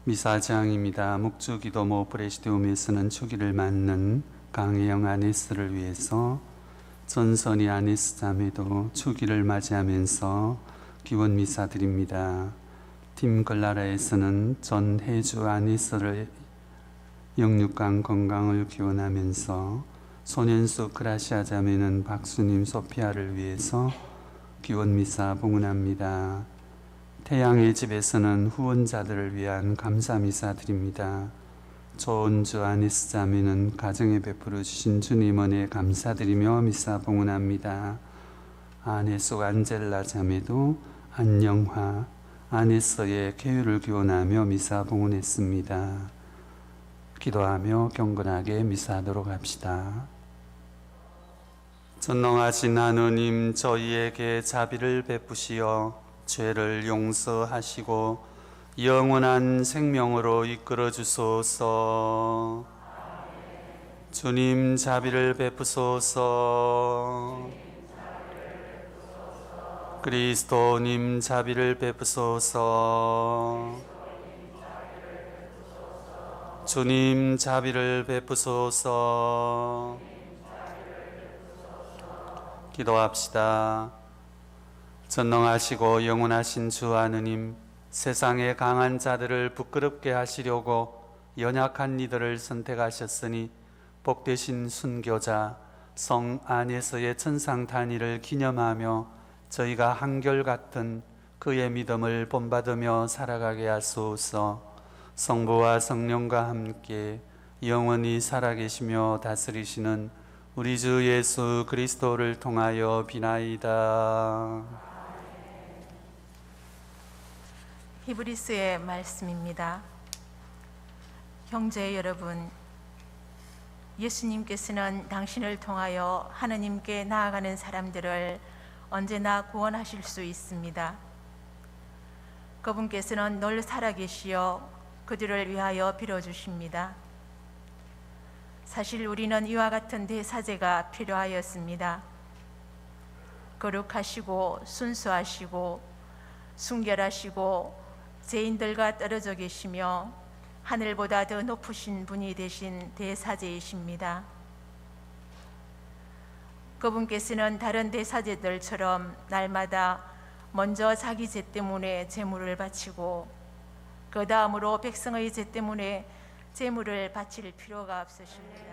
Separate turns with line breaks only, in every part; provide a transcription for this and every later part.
미사장입니다. 묵주기도모 프레시디움에서는 주기를 맞는 강혜영 아네스를 위해서 전선희 아네스 자매도 주기를 맞이하면서 기원 미사 드립니다. 팀 글라라에서는 전혜주 아네스를 영육간 건강을 기원하면서 소년수 크라시아 자매는 박수님 소피아를 위해서 기원 미사 봉헌합니다. 태양의 집에서는 후원자들을 위한 감사 미사 드립니다. 조은주 아네스 자매는 가정에 베풀어 주신 주님 은혜에 감사드리며 미사 봉헌합니다. 아네스 안젤라 자매도 안영화 아네스의 쾌유를 기원하며 미사 봉헌했습니다. 기도하며 경건하게 미사하도록 합시다. 전능하신 하느님, 저희에게 자비를 베푸시어 죄를 용서하시고 영원한 생명으로 이끌어 주소서. 주님 자비를 베푸소서. 그리스도님 자비를 베푸소서. 주님 자비를 베푸소서. 기도합시다. 전능하시고 영원하신 주 하느님, 세상의 강한 자들을 부끄럽게 하시려고 연약한 이들을 선택하셨으니 복되신 순교자 성 안에서의 천상단위를 기념하며 저희가 한결같은 그의 믿음을 본받으며 살아가게 하소서. 성부와 성령과 함께 영원히 살아계시며 다스리시는 우리 주 예수 그리스도를 통하여 비나이다.
히브리스의 말씀입니다. 형제 여러분, 예수님께서는 당신을 통하여 하느님께 나아가는 사람들을 언제나 구원하실 수 있습니다. 그분께서는 늘 살아계시어 그들을 위하여 빌어주십니다. 사실 우리는 이와 같은 대사제가 필요하였습니다. 거룩하시고 순수하시고 순결하시고 죄인들과 떨어져 계시며 하늘보다 더 높으신 분이 되신 대사제이십니다. 그분께서는 다른 대사제들처럼 날마다 먼저 자기 죄 때문에 제물을 바치고 그 다음으로 백성의 죄 때문에 제물을 바칠 필요가 없으십니다.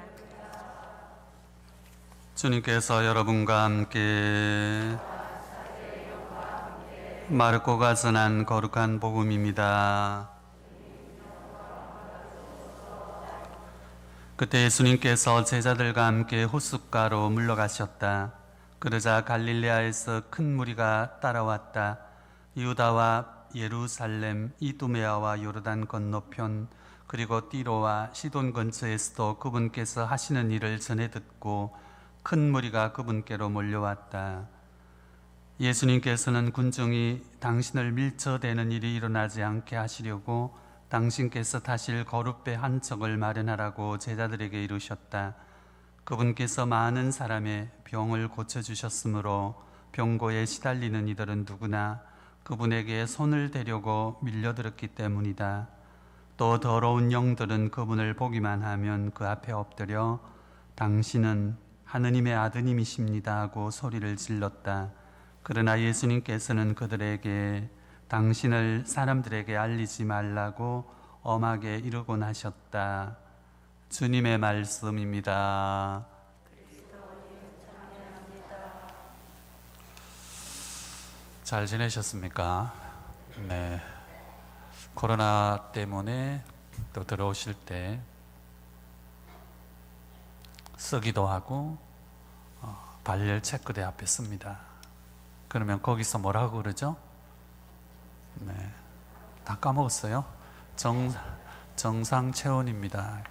주님께서 여러분과 함께 마르코가 전한 거룩한 복음입니다. 그때 예수님께서 제자들과 함께 호숫가로 물러가셨다. 그러자 갈릴레아에서 큰 무리가 따라왔다. 유다와 예루살렘, 이두메아와 요르단 건너편, 그리고 띠로와 시돈 근처에서도 그분께서 하시는 일을 전해 듣고 큰 무리가 그분께로 몰려왔다. 예수님께서는 군중이 당신을 밀쳐대는 일이 일어나지 않게 하시려고 당신께서 타실 거룻배 한 척을 마련하라고 제자들에게 이르셨다. 그분께서 많은 사람의 병을 고쳐주셨으므로 병고에 시달리는 이들은 누구나 그분에게 손을 대려고 밀려들었기 때문이다. 또 더러운 영들은 그분을 보기만 하면 그 앞에 엎드려 당신은 하느님의 아드님이십니다 하고 소리를 질렀다. 그러나 예수님께서는 그들에게 당신을 사람들에게 알리지 말라고 엄하게 이르곤 하셨다. 주님의 말씀입니다. 잘 지내셨습니까? 네. 코로나 때문에 또 들어오실 때 쓰기도 하고 발열 체크대 앞에 씁니다. 그러면 거기서 뭐라고 그러죠? 네, 다 까먹었어요. 정상 체온입니다.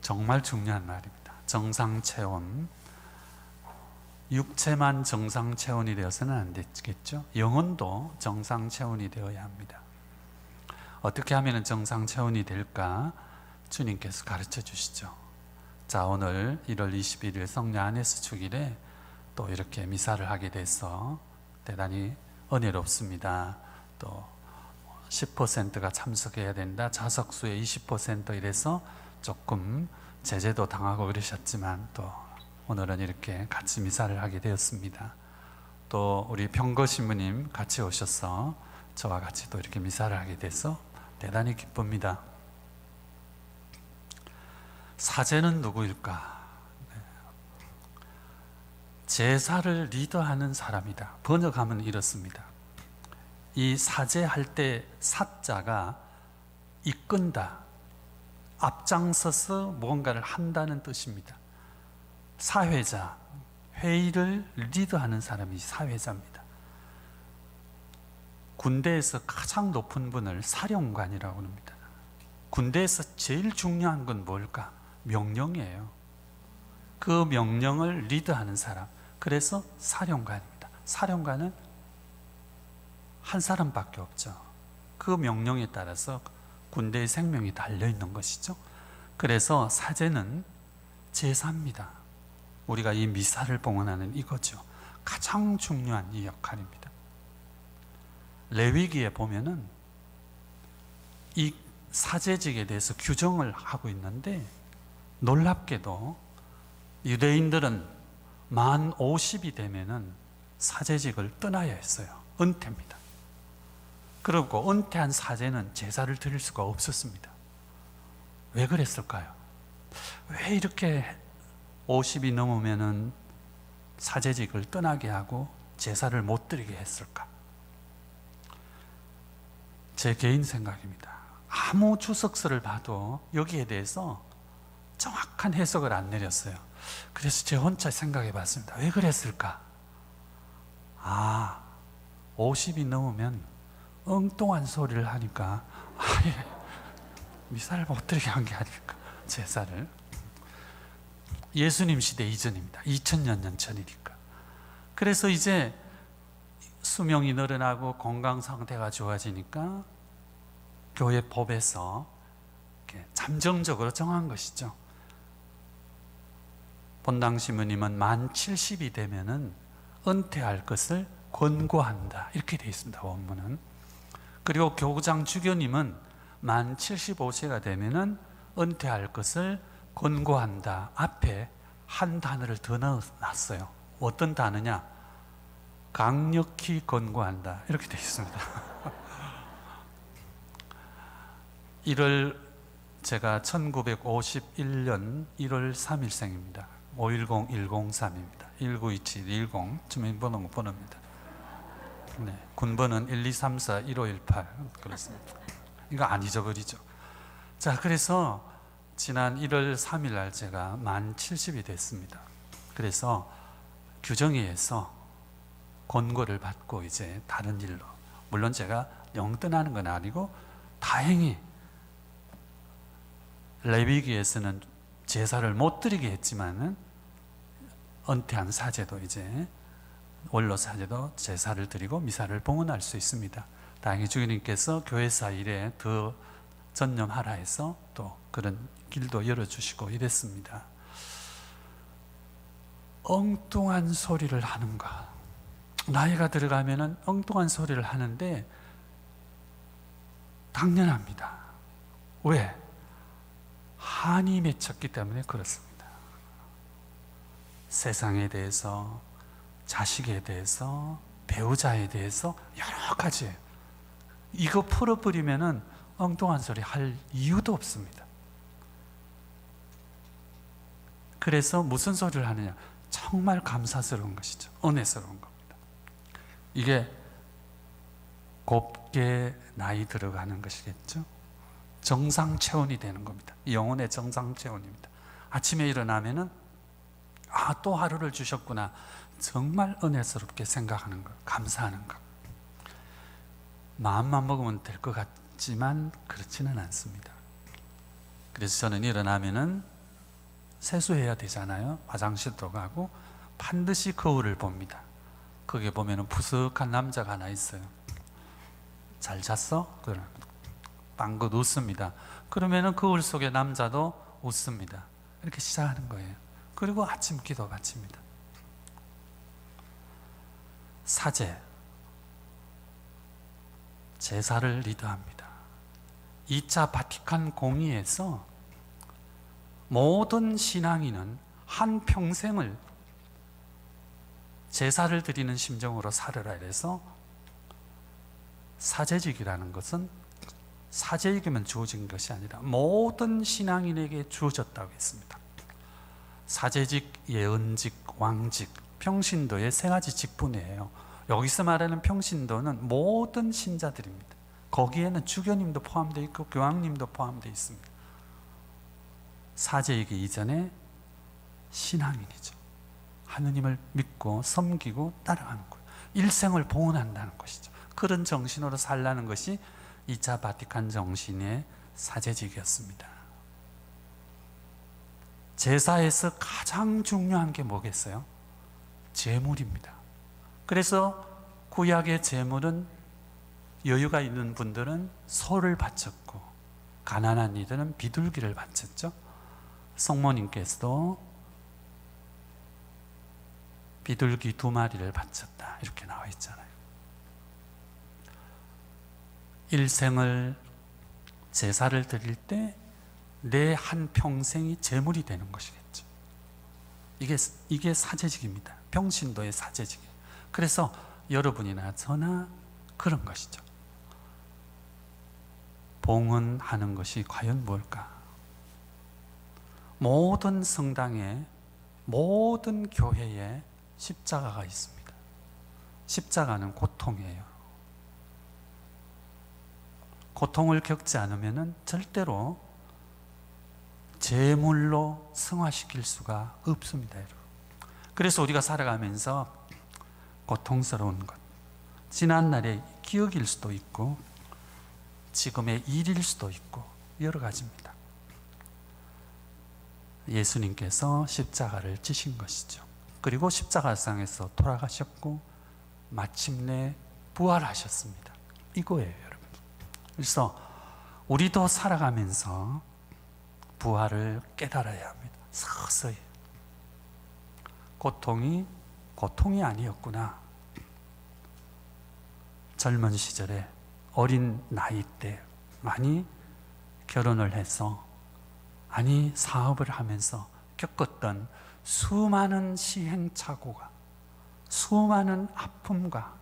정말 중요한 말입니다. 정상 체온. 육체만 정상 체온이 되어서는 안 되겠죠. 영혼도 정상 체온이 되어야 합니다. 어떻게 하면 정상 체온이 될까? 주님께서 가르쳐 주시죠. 자, 오늘 1월 21일 성령 안에서 주일에 또 이렇게 미사를 하게 돼서 대단히 은혜롭습니다. 또 10%가 참석해야 된다. 좌석수의 20% 이래서 조금 제재도 당하고 그러셨지만 또 오늘은 이렇게 같이 미사를 하게 되었습니다. 또 우리 병거 신부님 같이 오셔서 저와 같이 또 이렇게 미사를 하게 돼서 대단히 기쁩니다. 사제는 누구일까? 제사를 리더하는 사람이다. 번역하면 이렇습니다. 이 사제할 때 사자가 이끈다, 앞장서서 무언가를 한다는 뜻입니다. 사회자, 회의를 리더하는 사람이 사회자입니다. 군대에서 가장 높은 분을 사령관이라고 합니다. 군대에서 제일 중요한 건 뭘까? 명령이에요. 그 명령을 리드하는 사람, 그래서 사령관입니다. 사령관은 한 사람밖에 없죠. 그 명령에 따라서 군대의 생명이 달려있는 것이죠. 그래서 사제는 제사입니다. 우리가 이 미사를 봉헌하는 이거죠. 가장 중요한 이 역할입니다. 레위기에 보면은 이 사제직에 대해서 규정을 하고 있는데, 놀랍게도 유대인들은 만 50이 되면은 사제직을 떠나야 했어요. 은퇴입니다. 그리고 은퇴한 사제는 제사를 드릴 수가 없었습니다. 왜 그랬을까요? 왜 이렇게 50이 넘으면은 사제직을 떠나게 하고 제사를 못 드리게 했을까? 제 개인 생각입니다. 아무 주석서를 봐도 여기에 대해서 정확한 해석을 안 내렸어요. 그래서 제 혼자 생각해 봤습니다. 왜 그랬을까? 50이 넘으면 엉뚱한 소리를 하니까 미사를 못 드리게 한 게 아닐까, 제사를. 예수님 시대 이전입니다. 2000여 년 전이니까. 그래서 이제 수명이 늘어나고 건강 상태가 좋아지니까 교회 법에서 잠정적으로 정한 것이죠. 본당 신부님은 만 70이 되면은 은퇴할 것을 권고한다, 이렇게 되어 있습니다. 원문은. 그리고 교구장 주교님은 만 75세가 되면은 은퇴할 것을 권고한다 앞에 한 단어를 더 넣어놨어요. 어떤 단어냐? 강력히 권고한다, 이렇게 되어 있습니다. 1월 제가 1951년 1월 3일생입니다. 510103입니다. 192710 주민번호 번호입니다. 네, 군번은 1234 1518 그렇습니다. 이거 안 잊어버리죠. 자, 그래서 지난 1월 3일 날 제가 만 70이 됐습니다. 그래서 규정위에서 권고를 받고 이제 다른 일로, 물론 제가 영떠나는 건 아니고 다행히 레위기에서는 제사를 못 드리게 했지만은 은퇴한 사제도 이제 원로 사제도 제사를 드리고 미사를 봉헌할 수 있습니다. 다행히 주님께서 교회사 일에 더 전념하라 해서 또 그런 길도 열어주시고 이랬습니다. 엉뚱한 소리를 하는가? 나이가 들어가면은 엉뚱한 소리를 하는데 당연합니다. 왜? 한이 맺혔기 때문에 그렇습니다. 세상에 대해서, 자식에 대해서, 배우자에 대해서 여러 가지, 이거 풀어버리면은 엉뚱한 소리 할 이유도 없습니다. 그래서 무슨 소리를 하느냐? 정말 감사스러운 것이죠. 은혜스러운 겁니다. 이게 곱게 나이 들어가는 것이겠죠. 정상 체온이 되는 겁니다. 영혼의 정상 체온입니다. 아침에 일어나면은 또 하루를 주셨구나, 정말 은혜스럽게 생각하는 것, 감사하는 것. 마음만 먹으면 될 것 같지만 그렇지는 않습니다. 그래서 저는 일어나면은 세수해야 되잖아요. 화장실도 가고 반드시 거울을 봅니다. 거기에 보면은 푸석한 남자가 하나 있어요. 잘 잤어? 그래. 빵긋 웃습니다. 그러면은 거울 속의 남자도 웃습니다. 이렇게 시작하는 거예요. 그리고 아침 기도 바칩니다. 사제, 제사를 리드합니다. 2차 바티칸 공의에서 모든 신앙인은 한 평생을 제사를 드리는 심정으로 살으라 이래서 사제직이라는 것은 사제에게만 주어진 것이 아니라 모든 신앙인에게 주어졌다고 했습니다. 사제직, 예언직, 왕직, 평신도의 세 가지 직분이에요. 여기서 말하는 평신도는 모든 신자들입니다. 거기에는 주교님도 포함되어 있고 교황님도 포함되어 있습니다. 사제이기 이전에 신앙인이죠. 하느님을 믿고 섬기고 따라가는 거예요. 일생을 봉헌한다는 것이죠. 그런 정신으로 살라는 것이 2차 바티칸 정신의 사제직이었습니다. 제사에서 가장 중요한 게 뭐겠어요? 제물입니다. 그래서 구약의 제물은 여유가 있는 분들은 소를 바쳤고 가난한 이들은 비둘기를 바쳤죠. 성모님께서도 비둘기 2마리를 바쳤다 이렇게 나와 있잖아요. 일생을 제사를 드릴 때 내 한 평생이 제물이 되는 것이겠죠. 이게 사제직입니다. 평신도의 사제직이에요. 그래서 여러분이나 저나 그런 것이죠. 봉헌하는 것이 과연 뭘까? 모든 성당에, 모든 교회에 십자가가 있습니다. 십자가는 고통이에요. 고통을 겪지 않으면 절대로 제물로 승화시킬 수가 없습니다. 여러분. 그래서 우리가 살아가면서 고통스러운 것, 지난날의 기억일 수도 있고 지금의 일일 수도 있고 여러 가지입니다. 예수님께서 십자가를 지신 것이죠. 그리고 십자가상에서 돌아가셨고 마침내 부활하셨습니다. 이거예요, 여러분. 그래서 우리도 살아가면서 부활을 깨달아야 합니다. 서서히. 고통이 아니었구나. 젊은 시절에 어린 나이 때 많이 결혼을 해서 사업을 하면서 겪었던 수많은 시행착오가, 수많은 아픔과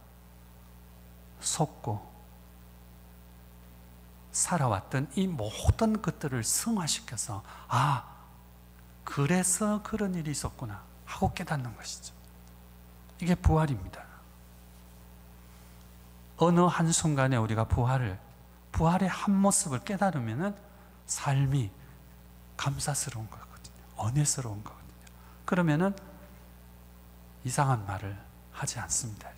속고 살아왔던 이 모든 것들을 승화시켜서 그래서 그런 일이 있었구나 하고 깨닫는 것이죠. 이게 부활입니다. 어느 한순간에 우리가 부활의 한 모습을 깨달으면 삶이 감사스러운 거거든요. 은혜스러운 거거든요. 그러면은 이상한 말을 하지 않습니다.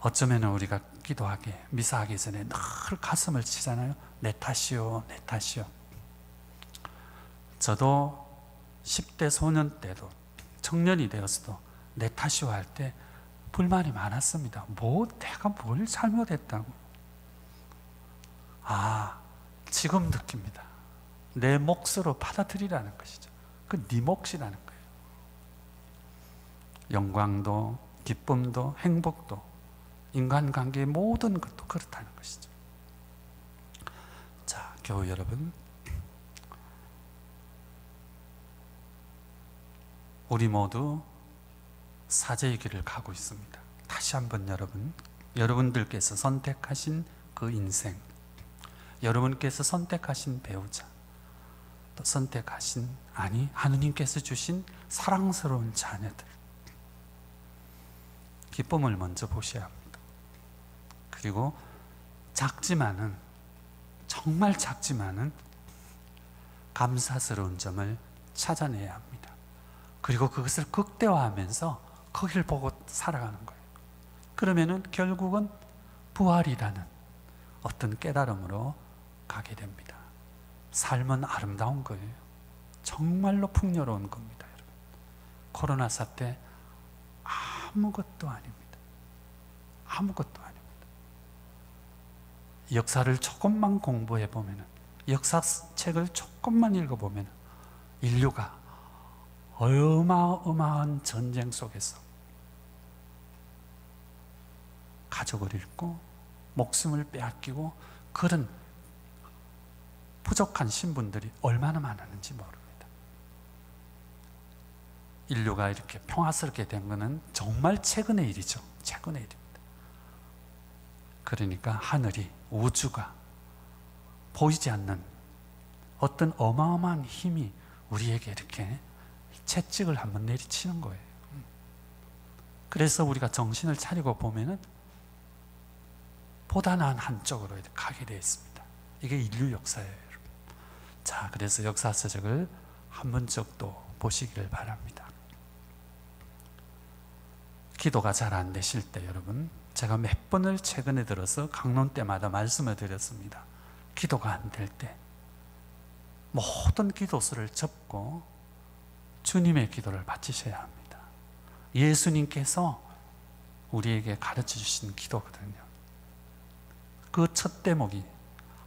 어쩌면 우리가 기도하기, 미사하기 전에 늘 가슴을 치잖아요. 내 탓이요, 내 탓이요. 저도 10대 소년 때도 청년이 되었어도 내 탓이요 할 때 불만이 많았습니다. 내가 뭘 잘못했다고. 지금 느낍니다. 내 몫으로 받아들이라는 것이죠. 그 네 몫이라는 거예요. 영광도 기쁨도 행복도 인간관계의 모든 것도 그렇다는 것이죠. 자, 교우 여러분, 우리 모두 사제의 길을 가고 있습니다. 다시 한번 여러분들께서 선택하신 그 인생, 여러분께서 선택하신 배우자, 또 선택하신 하느님께서 주신 사랑스러운 자녀들, 기쁨을 먼저 보셔야 합니다. 그리고 정말 작지만은 감사스러운 점을 찾아내야 합니다. 그리고 그것을 극대화하면서 거기를 보고 살아가는 거예요. 그러면은 결국은 부활이라는 어떤 깨달음으로 가게 됩니다. 삶은 아름다운 거예요. 정말로 풍요로운 겁니다, 여러분. 코로나 사태 아무것도 아닙니다. 아무것도 아닙니다. 역사를 조금만 공부해 보면, 역사책을 조금만 읽어보면 인류가 어마어마한 전쟁 속에서 가족을 잃고 목숨을 빼앗기고 그런 부족한 신분들이 얼마나 많았는지 모릅니다. 인류가 이렇게 평화스럽게 된 것은 정말 최근의 일이죠. 최근의 일입니다. 그러니까 하늘이, 우주가 보이지 않는 어떤 어마어마한 힘이 우리에게 이렇게 채찍을 한번 내리치는 거예요. 그래서 우리가 정신을 차리고 보면은 보다 나은 한쪽으로 가게 되어 있습니다. 이게 인류 역사예요, 여러분. 자, 그래서 역사서적을 한 번씩도 보시기를 바랍니다. 기도가 잘 안 되실 때 여러분, 제가 몇 번을 최근에 들어서 강론 때마다 말씀을 드렸습니다. 기도가 안 될 때 모든 기도수를 접고 주님의 기도를 바치셔야 합니다. 예수님께서 우리에게 가르쳐 주신 기도거든요. 그 첫 대목이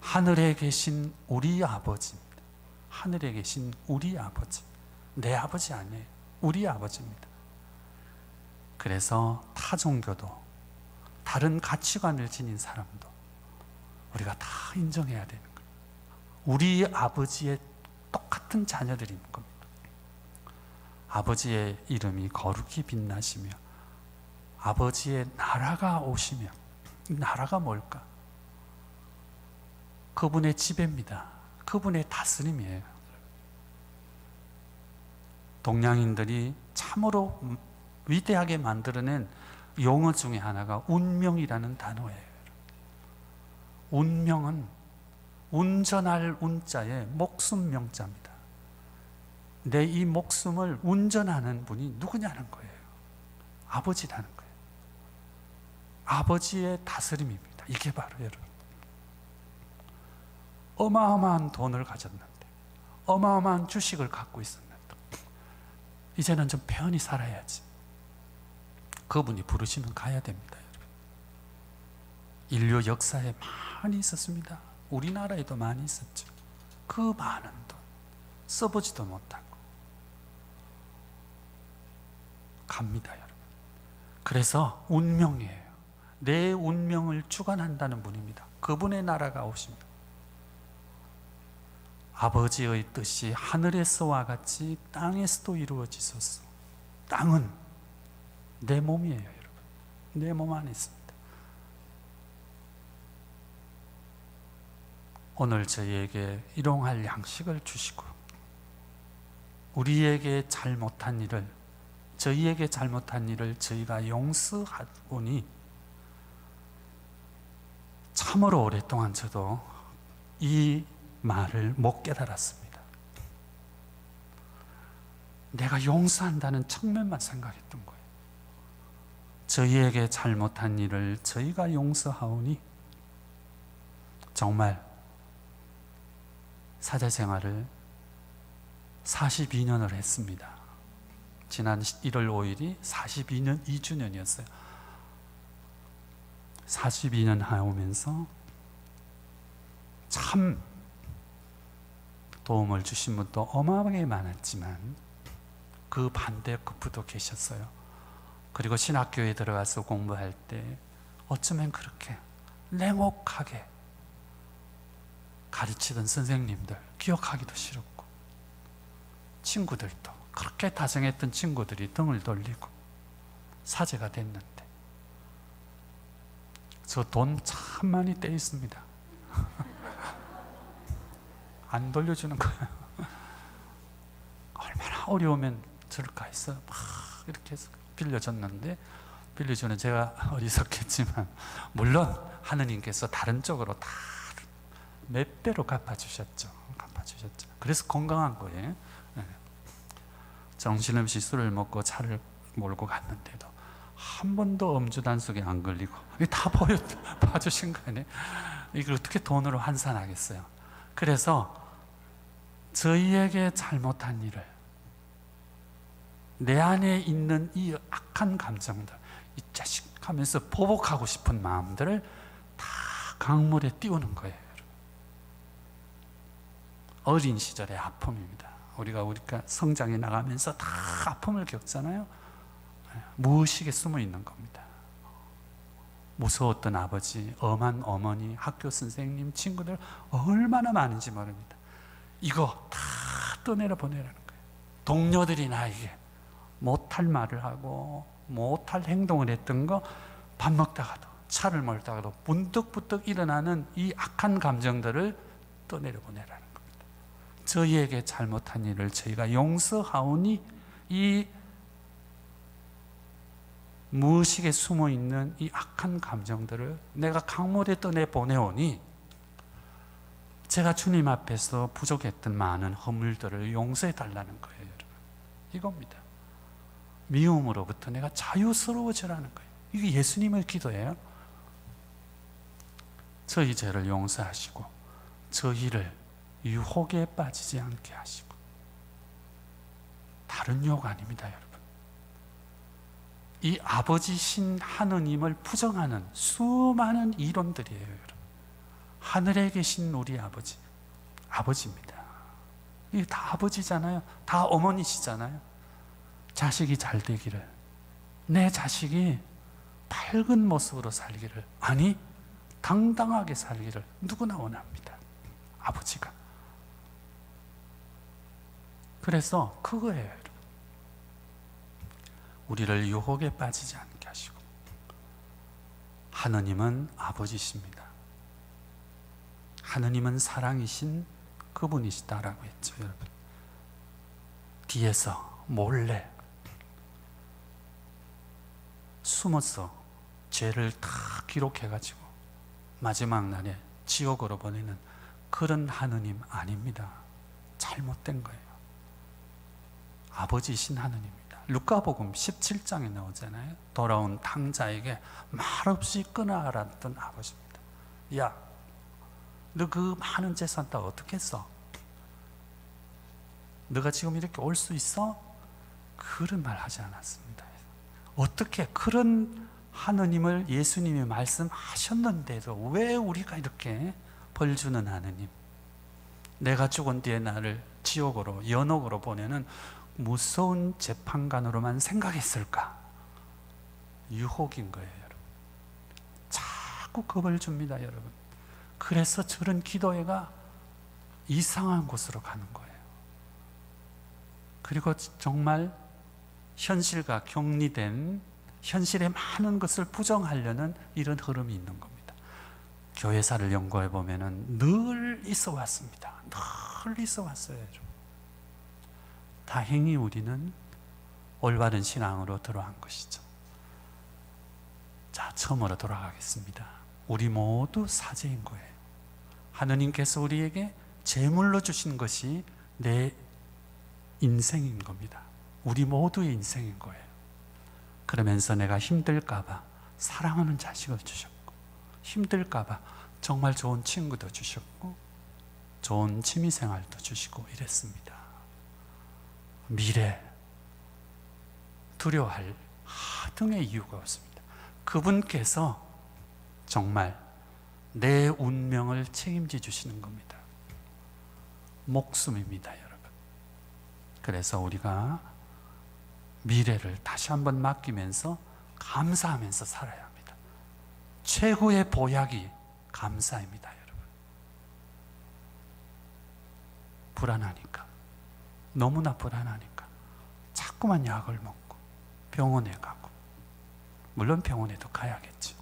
하늘에 계신 우리 아버지입니다. 하늘에 계신 우리 아버지. 내 아버지 아니에요. 우리 아버지입니다. 그래서 타 종교도 다른 가치관을 지닌 사람도 우리가 다 인정해야 되는 거예요. 우리 아버지의 똑같은 자녀들인 겁니다. 아버지의 이름이 거룩히 빛나시며 아버지의 나라가 오시며, 이 나라가 뭘까? 그분의 지배입니다. 그분의 다스림이에요. 동양인들이 참으로 위대하게 만들어낸 용어 중에 하나가 운명이라는 단어예요. 운명은 운전할 운자에 목숨 명자입니다. 내 이 목숨을 운전하는 분이 누구냐는 거예요. 아버지라는 거예요. 아버지의 다스림입니다. 이게 바로 여러분, 어마어마한 돈을 가졌는데, 어마어마한 주식을 갖고 있었는데 이제는 좀 편히 살아야지. 그분이 부르시면 가야 됩니다. 여러분. 인류 역사에 많이 있었습니다. 우리나라에도 많이 있었죠. 그 많은 돈 써보지도 못하고 갑니다, 여러분. 그래서 운명이에요. 내 운명을 주관한다는 분입니다. 그분의 나라가 오십니다. 아버지의 뜻이 하늘에서와 같이 땅에서도 이루어지소서. 땅은 내 몸이에요, 여러분. 내 몸 안에 있습니다. 오늘 저희에게 일용할 양식을 주시고 우리에게 잘못한 일을, 저희에게 잘못한 일을 저희가 용서하오니, 참으로 오랫동안 저도 이 말을 못 깨달았습니다. 내가 용서한다는 측면만 생각했던 거예요. 저희에게 잘못한 일을 저희가 용서하오니, 정말 사제생활을 42년을 했습니다. 지난 1월 5일이 42년 2주년이었어요. 42년 하오면서 참 도움을 주신 분도 어마어마하게 많았지만 그 반대 급부도 계셨어요. 그리고 신학교에 들어가서 공부할 때 어쩌면 그렇게 냉혹하게 가르치던 선생님들 기억하기도 싫었고, 친구들도 그렇게 다정했던 친구들이 등을 돌리고 사제가 됐는데, 저 돈 참 많이 떼 있습니다. 안 돌려주는 거예요. 얼마나 어려우면 저럴까 해서 막 이렇게 해서 빌려줬는데, 빌려주는 제가 어리석겠지만 물론 하느님께서 다른 쪽으로 다 몇 배로 갚아주셨죠. 그래서 건강한 거예요. 정신없이 술을 먹고 차를 몰고 갔는데도 한 번도 음주 단속에 안 걸리고, 다 봐주신 거 아니에요? 이걸 어떻게 돈으로 환산하겠어요? 그래서 저희에게 잘못한 일을, 내 안에 있는 이 악한 감정들, 이 자식 하면서 보복하고 싶은 마음들을 다 강물에 띄우는 거예요. 어린 시절의 아픔입니다. 우리가 성장해 나가면서 다 아픔을 겪잖아요. 무의식에 숨어 있는 겁니다. 무서웠던 아버지, 엄한 어머니, 학교 선생님, 친구들 얼마나 많은지 모릅니다. 이거 다 떠내려 보내라는 거예요. 동료들이 나에게 못할 말을 하고 못할 행동을 했던 거, 밥 먹다가도 차를 몰다가도 문득부득 일어나는 이 악한 감정들을 떠내려 보내라는 겁니다. 저희에게 잘못한 일을 저희가 용서하오니 이 무의식에 숨어있는 이 악한 감정들을 내가 강물에 떠내보내오니 제가 주님 앞에서 부족했던 많은 허물들을 용서해 달라는 거예요. 여러분, 이겁니다. 미움으로부터 내가 자유스러워지라는 거예요. 이게 예수님의 기도예요. 저희 죄를 용서하시고 저희를 유혹에 빠지지 않게 하시고. 다른 유혹 아닙니다, 여러분. 이 아버지신 하느님을 부정하는 수많은 이론들이에요, 여러분. 하늘에 계신 우리 아버지, 아버지입니다. 이게 다 아버지잖아요. 다 어머니시잖아요. 자식이 잘 되기를, 내 자식이 밝은 모습으로 살기를, 아니 당당하게 살기를 누구나 원합니다, 아버지가. 그래서 그거예요, 여러분. 우리를 유혹에 빠지지 않게 하시고. 하느님은 아버지십니다. 하느님은 사랑이신 그분이시다라고 했죠, 여러분. 뒤에서 몰래 숨어서 죄를 다 기록해가지고 마지막 날에 지옥으로 보내는 그런 하느님 아닙니다. 잘못된 거예요. 아버지이신 하느님입니다. 루카복음 17장에 나오잖아요. 돌아온 탕자에게 말없이 끊어알았던 아버지입니다. 야, 너 그 많은 재산 다 어떻게 했어? 너가 지금 이렇게 올 수 있어? 그런 말 하지 않았습니다. 어떻게 그런 하느님을 예수님이 말씀하셨는데도 왜 우리가 이렇게 벌 주는 하느님, 내가 죽은 뒤에 나를 지옥으로, 연옥으로 보내는 무서운 재판관으로만 생각했을까? 유혹인 거예요, 여러분. 자꾸 겁을 줍니다, 여러분. 그래서 저런 기도회가 이상한 곳으로 가는 거예요. 그리고 정말 현실과 격리된 현실의 많은 것을 부정하려는 이런 흐름이 있는 겁니다. 교회사를 연구해 보면은 늘 있어 왔습니다. 늘 있어 왔어요. 다행히 우리는 올바른 신앙으로 들어간 것이죠. 자, 처음으로 돌아가겠습니다. 우리 모두 사제인 거예요. 하느님께서 우리에게 제물로 주신 것이 내 인생인 겁니다. 우리 모두의 인생인 거예요. 그러면서 내가 힘들까봐 사랑하는 자식을 주셨고, 힘들까봐 정말 좋은 친구도 주셨고, 좋은 취미생활도 주시고 이랬습니다. 미래, 두려워할 하등의 이유가 없습니다. 그분께서 정말 내 운명을 책임져 주시는 겁니다. 목숨입니다, 여러분. 그래서 우리가 미래를 다시 한번 맡기면서 감사하면서 살아야 합니다. 최고의 보약이 감사입니다, 여러분. 불안하니까, 너무나 불안하니까 자꾸만 약을 먹고 병원에 가고, 물론 병원에도 가야겠죠.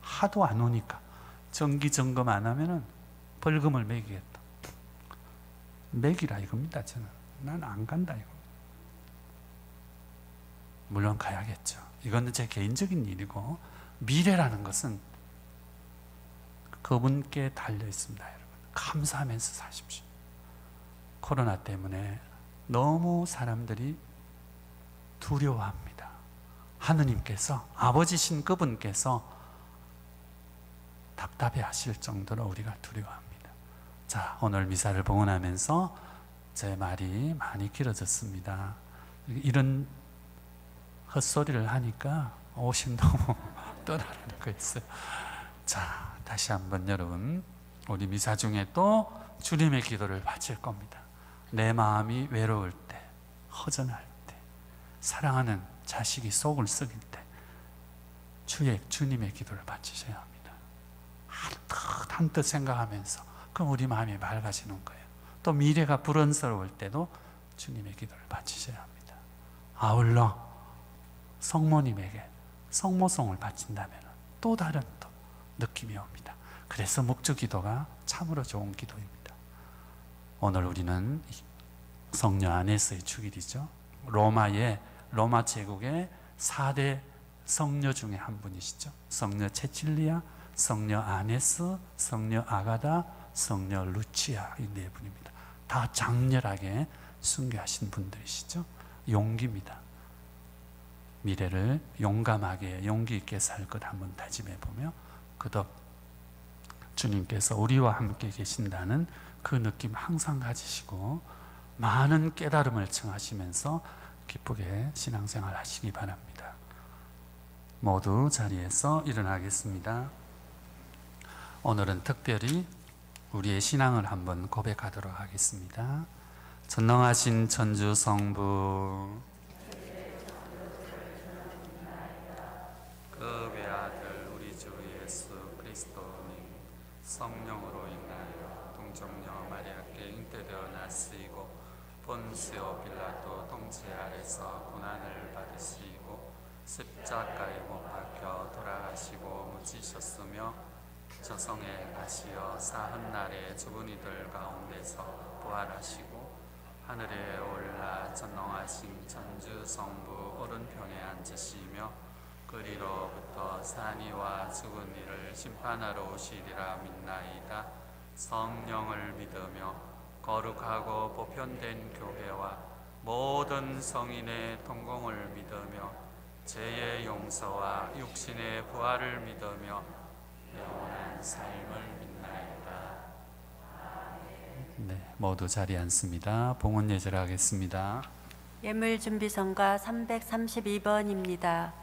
하도 안 오니까 정기 점검 안 하면은 벌금을 매기겠다. 매기라 이겁니다. 저는 난 안 간다 이거. 물론 가야겠죠. 이거는 제 개인적인 일이고, 미래라는 것은 그분께 달려 있습니다, 여러분. 감사하면서 사십시오. 코로나 때문에 너무 사람들이 두려워합니다. 하느님께서, 아버지신 그분께서 답답해 하실 정도로 우리가 두려워합니다. 자, 오늘 미사를 봉헌하면서 제 말이 많이 길어졌습니다. 이런 헛소리를 하니까 옷이 너무 떠나는 거 있어요. 자, 다시 한번 여러분, 우리 미사 중에 또 주님의 기도를 바칠 겁니다. 내 마음이 외로울 때, 허전할 때, 사랑하는 자식이 속을 썩일 때, 주님의 기도를 바치셔야 합니다. 한뜻 생각하면서 그럼 우리 마음이 맑아지는 거예요. 또 미래가 불안스러울 때도 주님의 기도를 바치셔야 합니다. 아울러 성모님에게 성모송을 바친다면 또 다른 또 느낌이 옵니다. 그래서 묵주기도가 참으로 좋은 기도입니다. 오늘 우리는 성녀 아네스의 축일이죠. 로마 제국의 4대 성녀 중에 한 분이시죠. 성녀 체칠리아, 성녀 아네스, 성녀 아가다, 성녀 루치아, 이 네 분입니다. 다 장렬하게 순교하신 분들이시죠. 용기입니다. 미래를 용감하게 용기 있게 살 것 한번 다짐해 보며 그덕 주님께서 우리와 함께 계신다는 그 느낌 항상 가지시고 많은 깨달음을 청하시면서 기쁘게 신앙생활 하시기 바랍니다. 모두 자리에서 일어나겠습니다. 오늘은 특별히 우리의 신앙을 한번 고백하도록 하겠습니다. 전능하신 천주 성부 그 외아들 우리 주 예수 그리스도님 성령으로 인하여 동정녀 마리아께 잉태되어 났으이고 본시오 빌라도 통치 아래서 고난을 받으시고 십자가에 못 박혀 돌아가시고 묻히셨으며 저성에 가시어 사흔날에 죽은 이들 가운데서 부활하시고 하늘에 올라 전능하신 천주 성부 오른편에 앉으시며 그리로부터 산이와 죽은 이를 심판하러 오시리라 믿나이다. 성령을 믿으며 거룩하고 보편된 교회와 모든 성인의 동공을 믿으며 죄의 용서와 육신의 부활을 믿으며 영원한 삶을 믿나이다. 네, 모두 자리에 앉습니다. 봉헌 예절을 하겠습니다.
예물준비성가 332번입니다.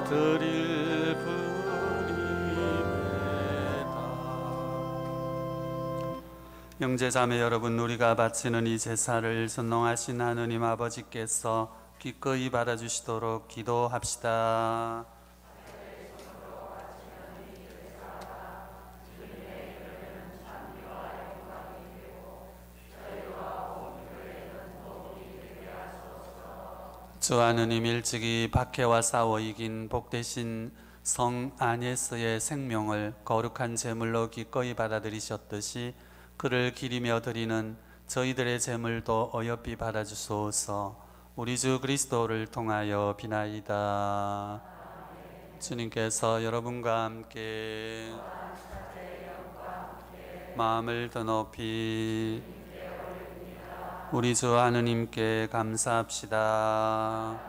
드릴 분이다. 형제자매 여러분, 우리가 바치는 이 제사를 전능하신 하느님 아버지께서 기꺼이 받아주시도록 기도합시다. 주 하느님, 일찍이 박해와 싸워 이긴 복되신 성 아네스의 생명을 거룩한 제물로 기꺼이 받아들이셨듯이 그를 기리며 드리는 저희들의 제물도 어여삐 받아주소서. 우리 주 그리스도를 통하여 비나이다. 주님께서 여러분과 함께 마음을 더 높이 우리 주 하느님께 감사합시다.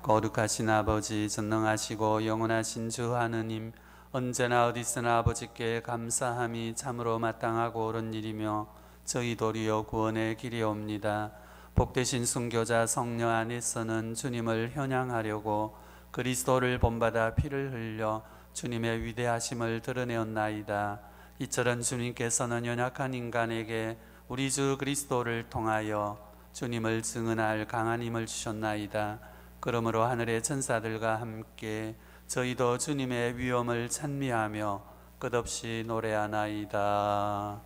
거룩하신 아버지, 전능하시고 영원하신 주 하느님, 언제나 어디서나 아버지께 감사함이 참으로 마땅하고 옳은 일이며 저희 도리어 구원의 길이옵니다. 복되신 순교자 성녀 안에서는 주님을 현양하려고 그리스도를 본받아 피를 흘려 주님의 위대하심을 드러내었나이다. 이처럼 주님께서는 연약한 인간에게 우리 주 그리스도를 통하여 주님을 증언할 강한 힘을 주셨나이다. 그러므로 하늘의 천사들과 함께 저희도 주님의 위엄을 찬미하며 끝없이 노래하나이다.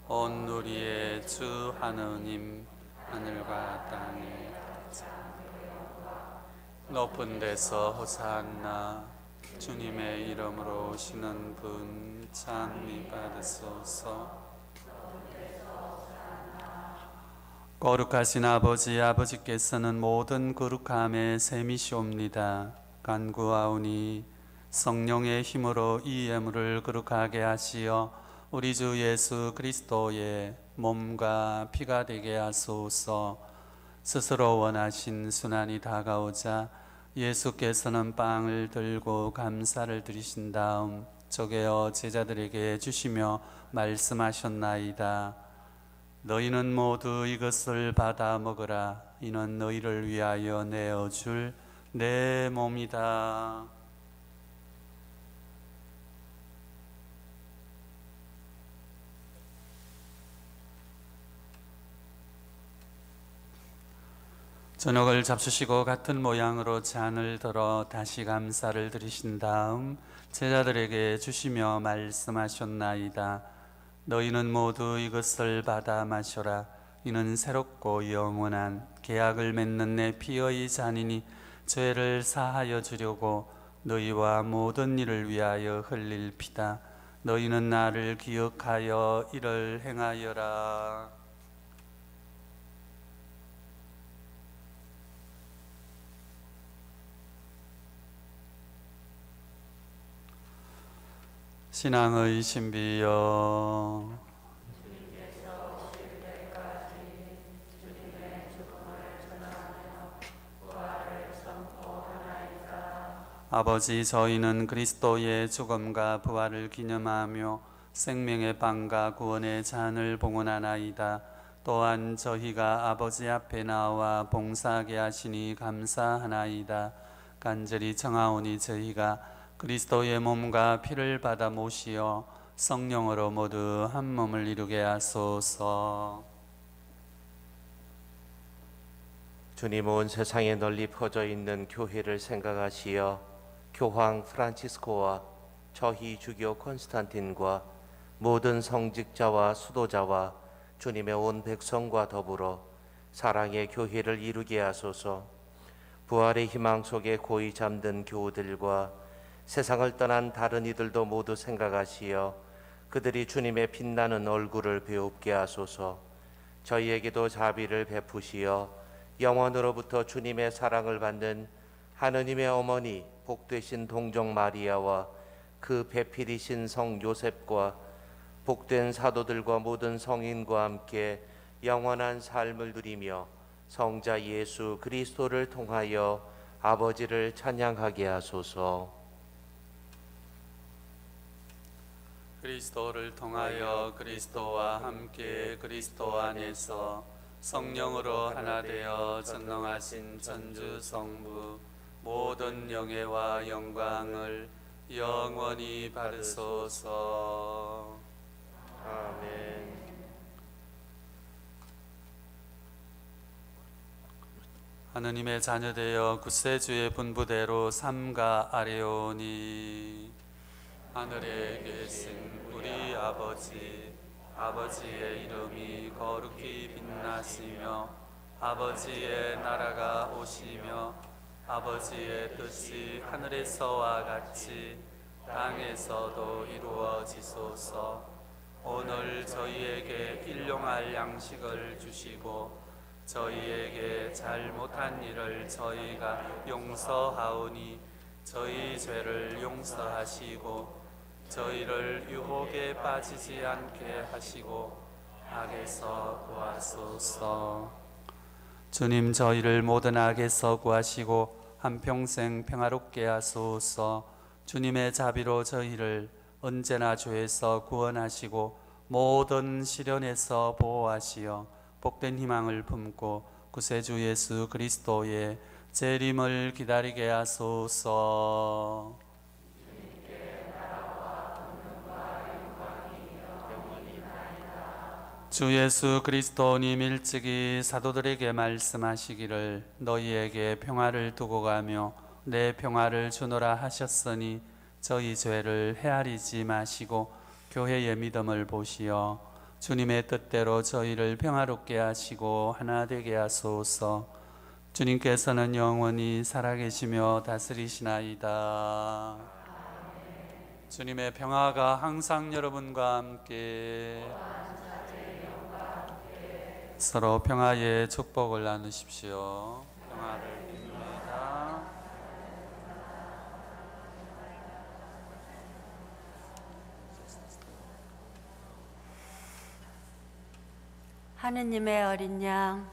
온 누리의 주 하느님, 하늘과 땅에 높은 데서 호산나. 주님의 이름으로 오시는 분 찬미 받으소서. 거룩하신 아버지, 아버지께서는 모든 거룩함의 셈이시옵니다. 간구하오니 성령의 힘으로 이 예물을 거룩하게 하시어 우리 주 예수 그리스도의 몸과 피가 되게 하소서. 스스로 원하신 순환이 다가오자 예수께서는 빵을 들고 감사를 드리신 다음 쪼개어 제자들에게 주시며 말씀하셨나이다. 너희는 모두 이것을 받아 먹으라. 이는 너희를 위하여 내어줄 내 몸이다. 저녁을 잡수시고 같은 모양으로 잔을 들어 다시 감사를 드리신 다음 제자들에게 주시며 말씀하셨나이다. 너희는 모두 이것을 받아 마셔라. 이는 새롭고 영원한 계약을 맺는 내 피의 잔이니 죄를 사하여 주려고 너희와 모든 일을 위하여 흘릴 피다. 너희는 나를 기억하여 이를 행하여라. 신앙의 신비여, 아버지, 저희는 그리스도의 죽음과 부활을 기념하며 생명의 빵과 구원의 잔을 봉헌하나이다. 또한 저희가 아버지 앞에 나와 봉사하게 하시니 감사하나이다. 간절히 청하오니 저희가 그리스도의 몸과 피를 받아 모시어 성령으로 모두 한 몸을 이루게 하소서.
주님, 온 세상에 널리 퍼져 있는 교회를 생각하시어 교황 프란치스코와 저희 주교 콘스탄틴과 모든 성직자와 수도자와 주님의 온 백성과 더불어 사랑의 교회를 이루게 하소서. 부활의 희망 속에 고이 잠든 교우들과 세상을 떠난 다른 이들도 모두 생각하시어 그들이 주님의 빛나는 얼굴을 배웁게 하소서. 저희에게도 자비를 베푸시어 영원으로부터 주님의 사랑을 받는 하느님의 어머니 복되신 동정 마리아와 그 배필이신 성 요셉과 복된 사도들과 모든 성인과 함께 영원한 삶을 누리며 성자 예수 그리스도를 통하여 아버지를 찬양하게 하소서.
그리스도를 통하여 그리스도와 함께 그리스도 안에서 성령으로 하나 되어 전능하신 천주 성부 모든 영예와 영광을 영원히 받으소서.
아멘.
하느님의 자녀되어 구세주의 분부대로 삼가 아뢰오니 하늘에 계신 우리 아버지, 아버지의 이름이 거룩히 빛나시며 아버지의 나라가 오시며 아버지의 뜻이 하늘에서와 같이 땅에서도 이루어지소서. 오늘 저희에게 일용할 양식을 주시고 저희에게 잘못한 일을 저희가 용서하오니 저희 죄를 용서하시고 저희를 유혹에 빠지지 않게 하시고 악에서 구하소서. 주님, 저희를 모든 악에서 구하시고 한평생 평화롭게 하소서. 주님의 자비로 저희를 언제나 죄에서 구원하시고 모든 시련에서 보호하시어 복된 희망을 품고 구세주 예수 그리스도의 재림을 기다리게 하소서. 주 예수 그리스도님 일찍이 사도들에게 말씀하시기를 너희에게 평화를 두고 가며 내 평화를 주노라 하셨으니 저희 죄를 헤아리지 마시고 교회의 믿음을 보시어 주님의 뜻대로 저희를 평화롭게 하시고 하나 되게 하소서. 주님께서는 영원히 살아계시며 다스리시나이다. 주님의 평화가 항상 여러분과 함께 서로 평화의 축복을 나누십시오. 평화를 빕니다.
하느님의 어린 양,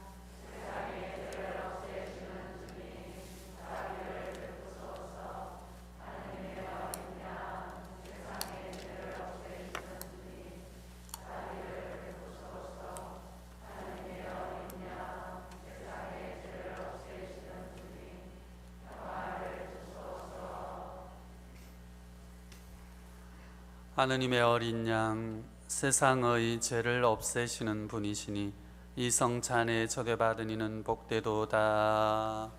하느님의 어린 양, 세상의 죄를 없애시는 분이시니 이 성찬에 초대받은 이는 복되도다.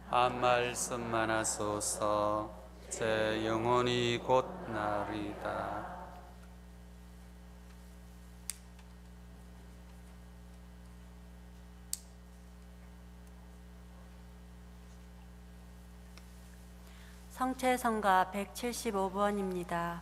한 말씀만 하소서. 제 영혼이 곧 나리다.
성체성가 175번입니다.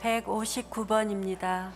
(159번입니다)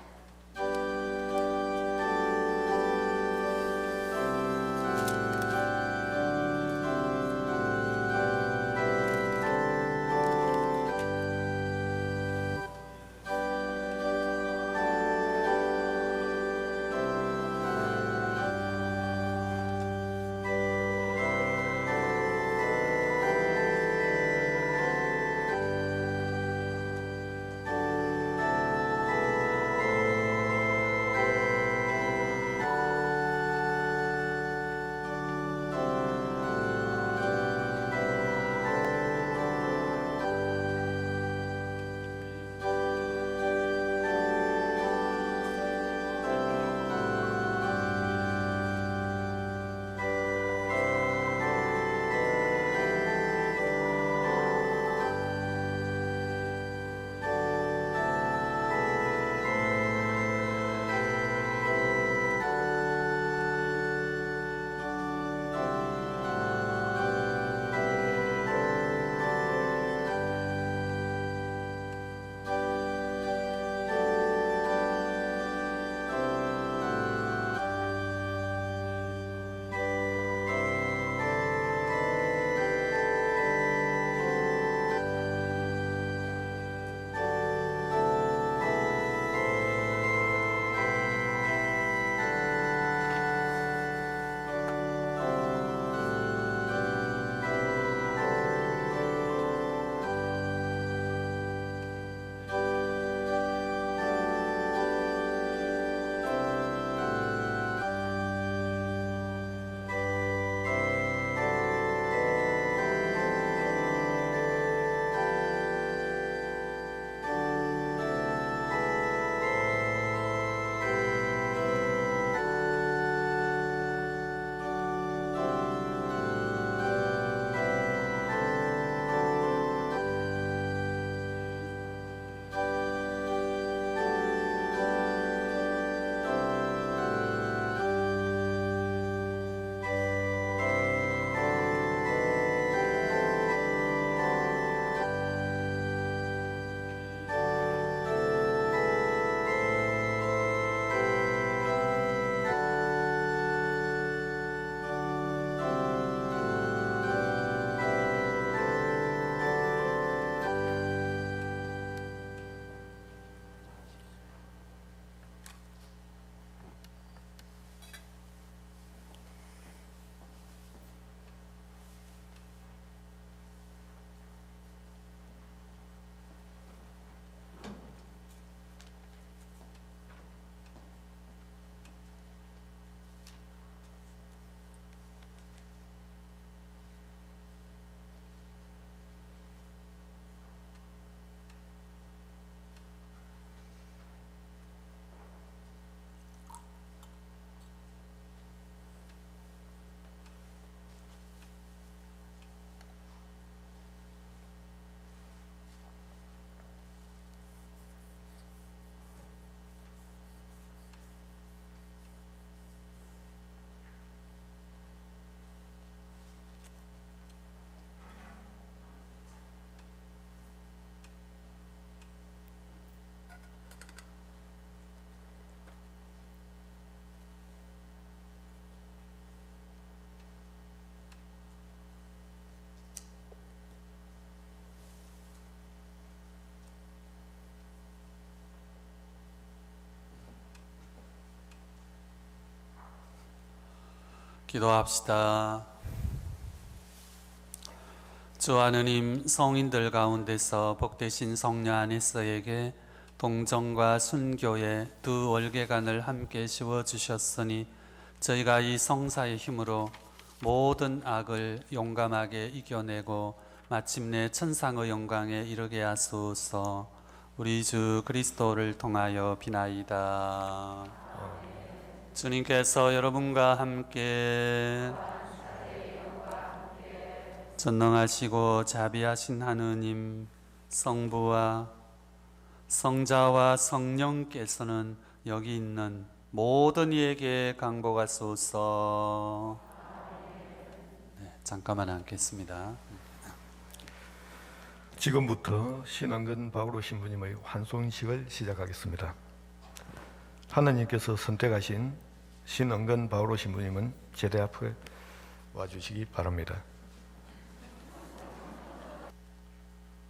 기도합시다. 주 하느님, 성인들 가운데서 복되신 성녀 아네스에게 동정과 순교의 두 월계관을 함께 씌워주셨으니 저희가 이 성사의 힘으로 모든 악을 용감하게 이겨내고 마침내 천상의 영광에 이르게 하소서. 우리 주 그리스도를 통하여 비나이다. 주님께서 여러분과 함께 전능하시고 자비하신 하느님, 성부와 성자와 성령께서는 여기 있는 모든 이에게 강복하소서. 네, 잠깐만 앉겠습니다.
지금부터 신앙근 바오로 신부님의 환송식을 시작하겠습니다. 하나님께서 선택하신 신앙근 바오로 신부님은 제대 앞에 와주시기 바랍니다.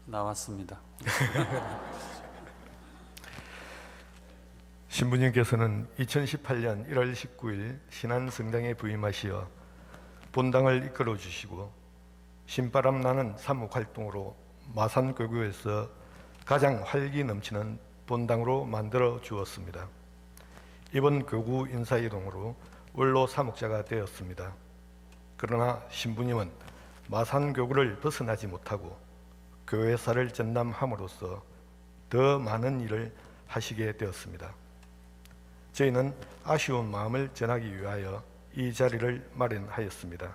나왔습니다.
신부님께서는 2018년 1월 19일 신안성당에 부임하시어 본당을 이끌어 주시고 신바람 나는 사목활동으로 마산교구에서 가장 활기 넘치는 본당으로 만들어 주었습니다. 이번 교구 인사이동으로 원로 사목자가 되었습니다. 그러나 신부님은 마산교구를 벗어나지 못하고 교회사를 전담함으로써 더 많은 일을 하시게 되었습니다. 저희는 아쉬운 마음을 전하기 위하여 이 자리를 마련하였습니다.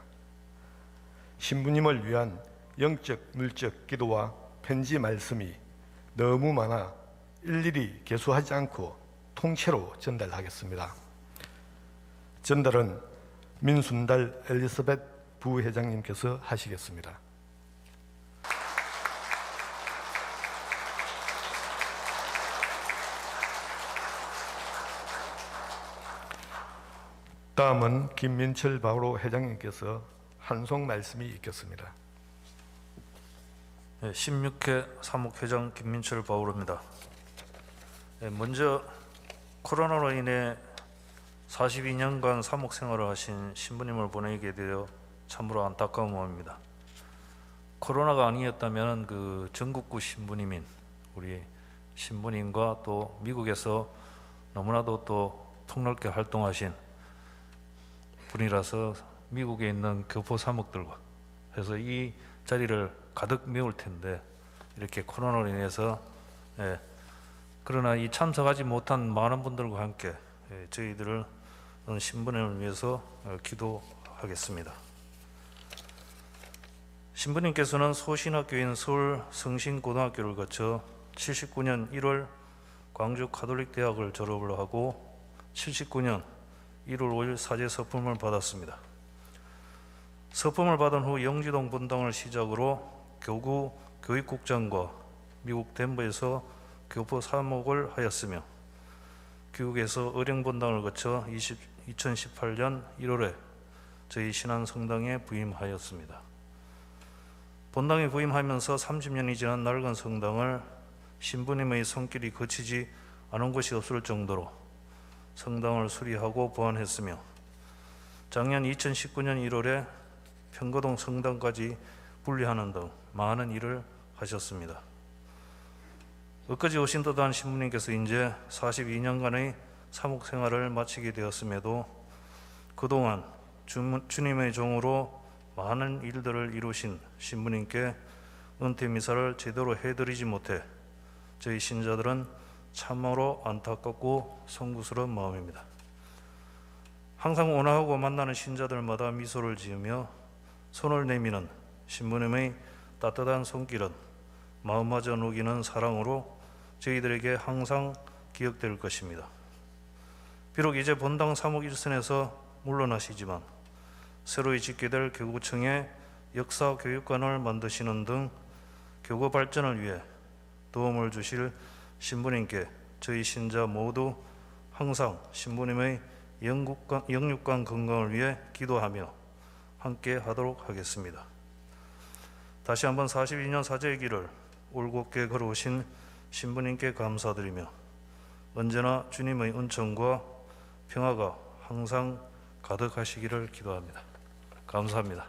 신부님을 위한 영적, 물적 기도와 편지 말씀이 너무 많아 일일이 개수하지 않고 통째로 전달하겠습니다. 전달은 민순달 엘리사벳 부회장님께서 하시겠습니다. 다음은 김민철 바오로 회장님께서 한송 말씀이 있겠습니다.
16회 사목회장 김민철 바오로입니다. 먼저 코로나로 인해 42년간 사목 생활을 하신 신부님을 보내게 되어 참으로 안타까운 마음입니다. 코로나가 아니었다면 그 전국구 신부님인 우리 신부님과 또 미국에서 너무나도 또 폭넓게 활동하신 분이라서 미국에 있는 교포 사목들과 해서 이 자리를 가득 메울 텐데 이렇게 코로나로 인해서 그러나 이 참석하지 못한 많은 분들과 함께 저희들을 신부님을 위해서 기도하겠습니다. 신부님께서는 소신학교인 서울 성신고등학교를 거쳐 79년 1월 광주 가톨릭대학을 졸업을 하고 79년 1월 5일 사제 서품을 받았습니다. 서품을 받은 후 영지동 분당을 시작으로 교구 교육국장과 미국 덴버에서 교포 사목을 하였으며 귀국에서 의령분당을 거쳐 2018년 1월에 저희 신안성당에 부임하였습니다. 본당에 부임하면서 30년이 지난 낡은 성당을 신부님의 손길이 거치지 않은 곳이 없을 정도로 성당을 수리하고 보완했으며 작년 2019년 1월에 평거동 성당까지 분리하는 등 많은 일을 하셨습니다. 엊그제 오신 듯한 신부님께서 이제 42년간의 사목 생활을 마치게 되었음에도 그동안 주님의 종으로 많은 일들을 이루신 신부님께 은퇴 미사를 제대로 해드리지 못해 저희 신자들은 참으로 안타깝고 송구스러운 마음입니다. 항상 원하고 만나는 신자들마다 미소를 지으며 손을 내미는 신부님의 따뜻한 손길은 마음마저 녹이는 사랑으로 저희들에게 항상 기억될 것입니다. 비록 이제 본당 사목 1선에서 물러나시지만 새로이 짓게 될 교구청에 역사교육관을 만드시는 등 교구 발전을 위해 도움을 주실 신부님께 저희 신자 모두 항상 신부님의 영육간 건강을 위해 기도하며 함께 하도록 하겠습니다. 다시 한번 42년 사제의 길을 올곧게 걸어오신 신부님께 감사드리며 언제나 주님의 은총과 평화가 항상 가득하시기를 기도합니다. 감사합니다.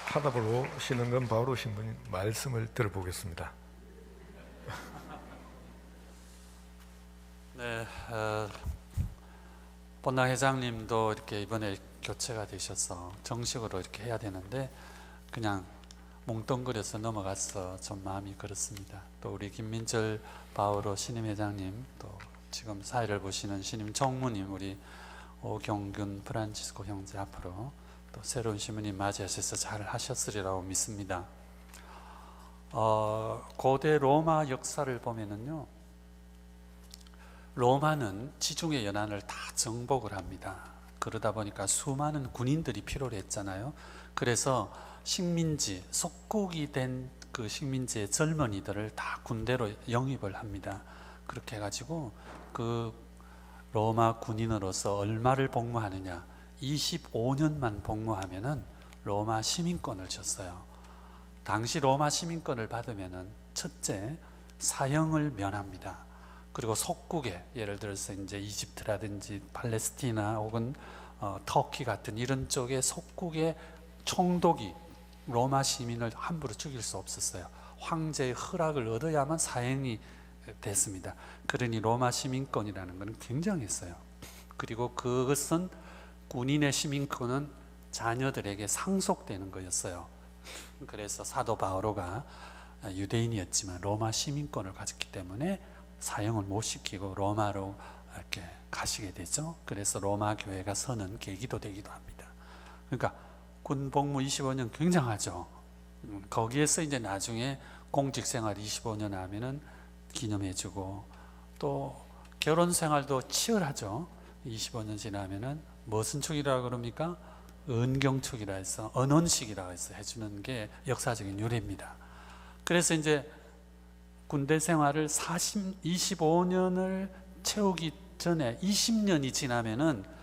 화답으로 신흥건 바오로 신부님 말씀을 들어보겠습니다.
네, 본당 회장님도 이렇게 이번에 교체가 되셔서 정식으로 이렇게 해야 되는데 그냥 뭉뚱그려서 넘어가서 좀 마음이 그렇습니다. 또 우리 김민철 바오로 신임 회장님, 또 지금 사회를 보시는 신임 총무님, 우리 오경균 프란치스코 형제 앞으로 또 새로운 신부님 맞이하셔서 잘 하셨으리라고 믿습니다. 고대 로마 역사를 보면은요, 로마는 지중해 연안을 다 정복을 합니다. 그러다 보니까 수많은 군인들이 필요로 했잖아요. 그래서 식민지, 속국이 된 그 식민지의 젊은이들을 다 군대로 영입을 합니다. 그렇게 해가지고 그 로마 군인으로서 얼마를 복무하느냐, 25년만 복무하면은 로마 시민권을 줬어요. 당시 로마 시민권을 받으면은 첫째, 사형을 면합니다. 그리고 속국에, 예를 들어서 이제 이집트라든지 팔레스티나 혹은 터키 같은 이런 쪽의 속국의 총독이 로마 시민을 함부로 죽일 수 없었어요. 황제의 허락을 얻어야만 사형이 됐습니다. 그러니 로마 시민권이라는 것은 굉장했어요. 그리고 그것은 군인의 시민권은 자녀들에게 상속되는 거였어요. 그래서 사도 바오로가 유대인이었지만 로마 시민권을 가졌기 때문에 사형을 못 시키고 로마로 이렇게 가시게 되죠. 그래서 로마 교회가 서는 계기도 되기도 합니다. 그러니까 군 복무 25년 굉장하죠. 거기에서 이제 나중에 공직 생활 25년 하면은 기념해주고, 또 결혼 생활도 치열하죠. 25년 지나면은 무슨 축이라고 그럽니까? 은경축이라 해서 언혼식이라고 해서 해주는 게 역사적인 유래입니다. 그래서 이제 군대 생활을 25년을 채우기 전에 20년이 지나면은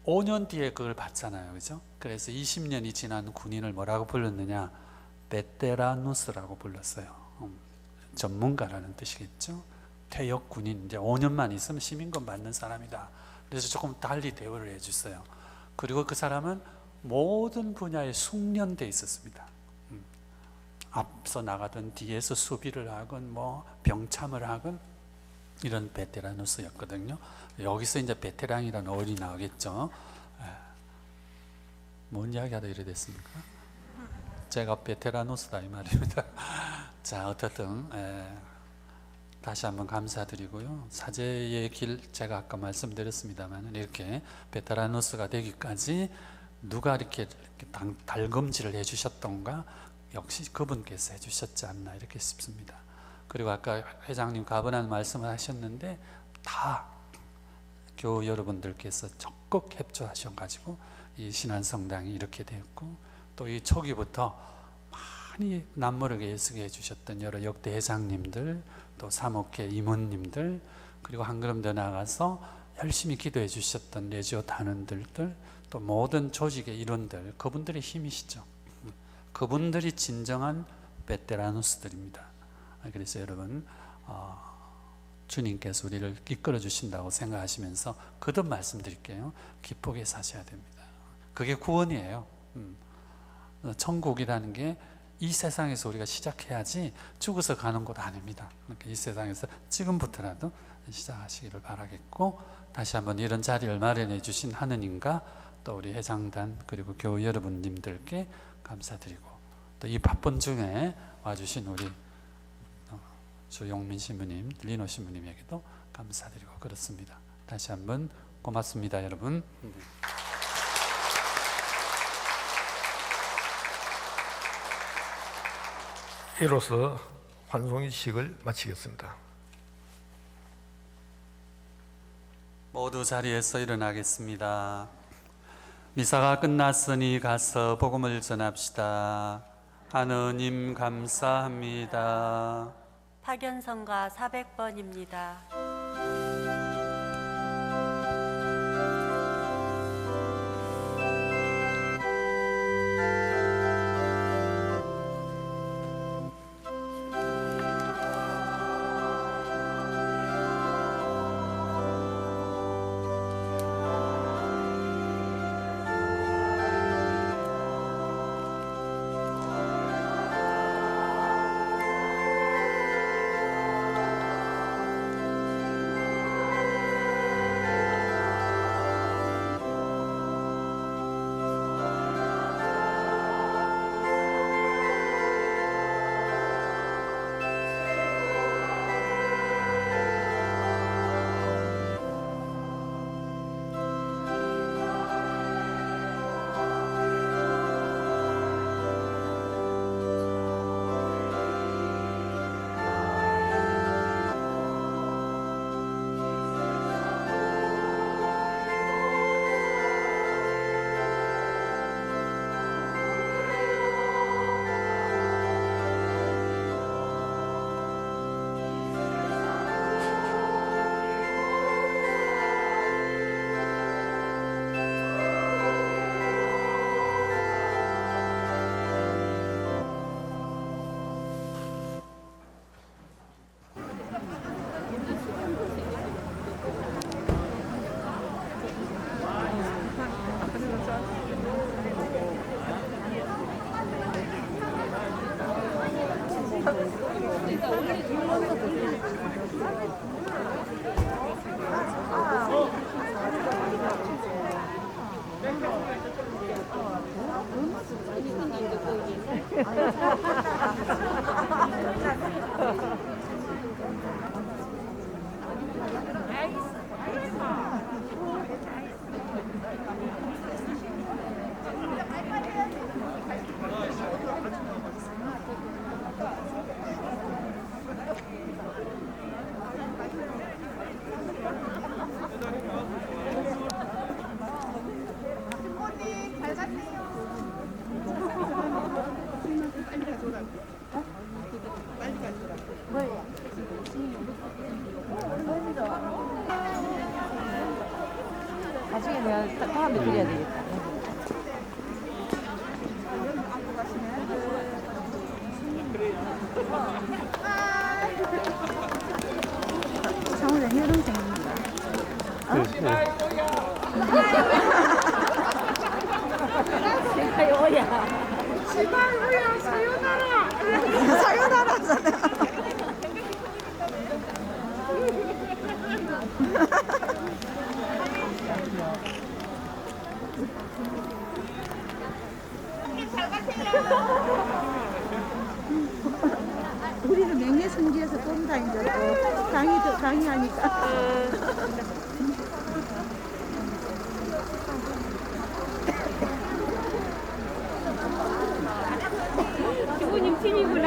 5년 뒤에 그걸 받잖아요. 그죠? 그래서 20년이 지난 군인을 뭐라고 불렀느냐? 베테라누스라고 불렀어요. 전문가라는 뜻이겠죠? 퇴역 군인, 이제 5년만 있으면 시민권 받는 사람이다. 그래서 조금 달리 대우를 해줬어요. 그리고 그 사람은 모든 분야에 숙련돼 있었습니다. 앞서 나가던 뒤에서 수비를 하건 뭐 병참을 하건 이런 베테라누스였거든요. 여기서 이제 베테랑이라는 어원이 나오겠죠. 뭔 이야기하다 이래 됐습니까? 제가 베테라누스다 이 말입니다. 자, 어떻든 다시 한번 감사드리고요. 사제의 길, 제가 아까 말씀드렸습니다만 이렇게 베테라누스가 되기까지 누가 이렇게 달금질을 해주셨던가, 역시 그분께서 해주셨지 않나 이렇게 싶습니다. 그리고 아까 회장님 가분한 말씀을 하셨는데 다 교우 여러분들께서 적극 협조하셔가지고 이 신안성당이 이렇게 되었고, 또 이 초기부터 많이 남모르게 애쓰게 해주셨던 여러 역대 회장님들, 또 사목회 임원님들, 그리고 한 걸음 더 나아가서 열심히 기도해 주셨던 레지오 단원들들, 또 모든 조직의 일원들, 그분들의 힘이시죠. 그분들이 진정한 베테라누스들입니다. 그래서 여러분 주님께서 우리를 이끌어 주신다고 생각하시면서 거듭 말씀드릴게요. 기쁘게 사셔야 됩니다. 그게 구원이에요. 천국이라는 게 이 세상에서 우리가 시작해야지 죽어서 가는 곳 아닙니다. 그러니까 이 세상에서 지금부터라도 시작하시기를 바라겠고, 다시 한번 이런 자리를 마련해 주신 하느님과 또 우리 회장단 그리고 교우 여러분님들께 감사드리고, 또 이 바쁜 중에 와주신 우리 주용민 신부님, 리노 신부님에게도 감사드리고 그렇습니다. 다시 한번 고맙습니다, 여러분.
이로써 환송의식을 마치겠습니다.
모두 자리에서 일어나겠습니다. 미사가 끝났으니 가서 복음을 전합시다. 하느님 감사합니다.
파견성가 400번입니다.
나중에 내가 다음에 드려야 되겠다.
장훈이 혈흔생입니다. 제발요, 사요나라. 사요나라잖아요. 우리는 명예성지에서 돈 다니죠. 강의하니까.
부모님 팀이구나.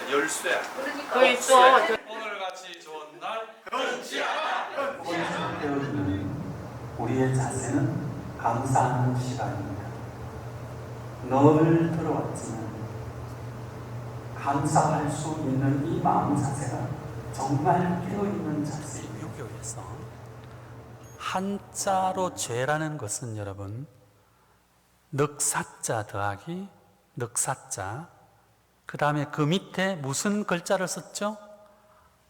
열쇠.
거의 또
오늘 같이 좋은 날 그렇지 않아. 우리의 자세는 감사하는 시간입니다. 늘 들어왔지만 감사할 수 있는 이 마음 자세가 정말 깨어있는 자세입니다. 유교에서 한자로 죄라는 것은 여러분 늑사자 더하기 늑사자, 그 다음에 그 밑에 무슨 글자를 썼죠?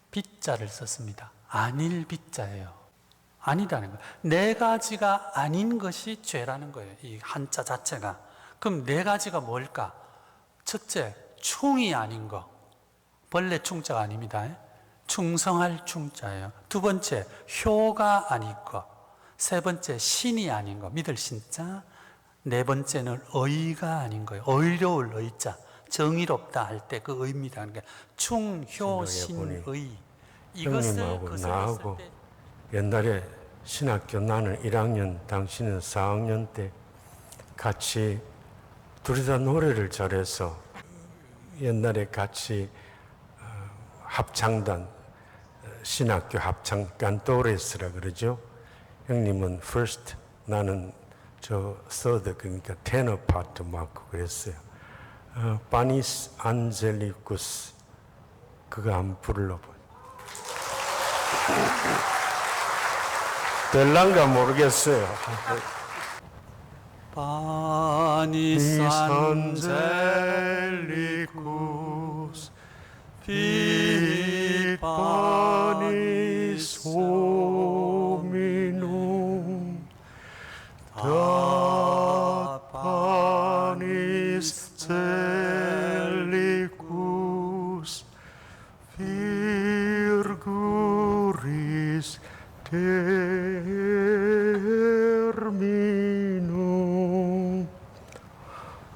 빗자를 썼습니다. 아닐 빗자예요. 아니다는 거예요. 네 가지가 아닌 것이 죄라는 거예요. 이 한자 자체가. 그럼 네 가지가 뭘까? 첫째, 충이 아닌 거. 벌레 충자가 아닙니다. 충성할 충자예요. 두 번째, 효가 아닌 거. 세 번째, 신이 아닌 거. 믿을 신자. 네 번째는 의가 아닌 거예요. 의로울 의자. 정의롭다 할 때 그 의입니다. 그러니까 충효신의
형님하고 나하고 옛날에 신학교 나는 1학년 당신은 4학년 때 같이 둘이 다 노래를 잘해서 옛날에 같이 합창단 신학교 합창 깐토레스라 그러죠. 형님은 first, 나는 저 third, 그러니까 테너 파트 맡고 그랬어요. 파니스 안젤리쿠스, 그거 한번 불러봐. 될란가 모르겠어요.
파니스 안젤리쿠스
비파니스 호미눔 다 파니스 젤리쿠스 virguris terminum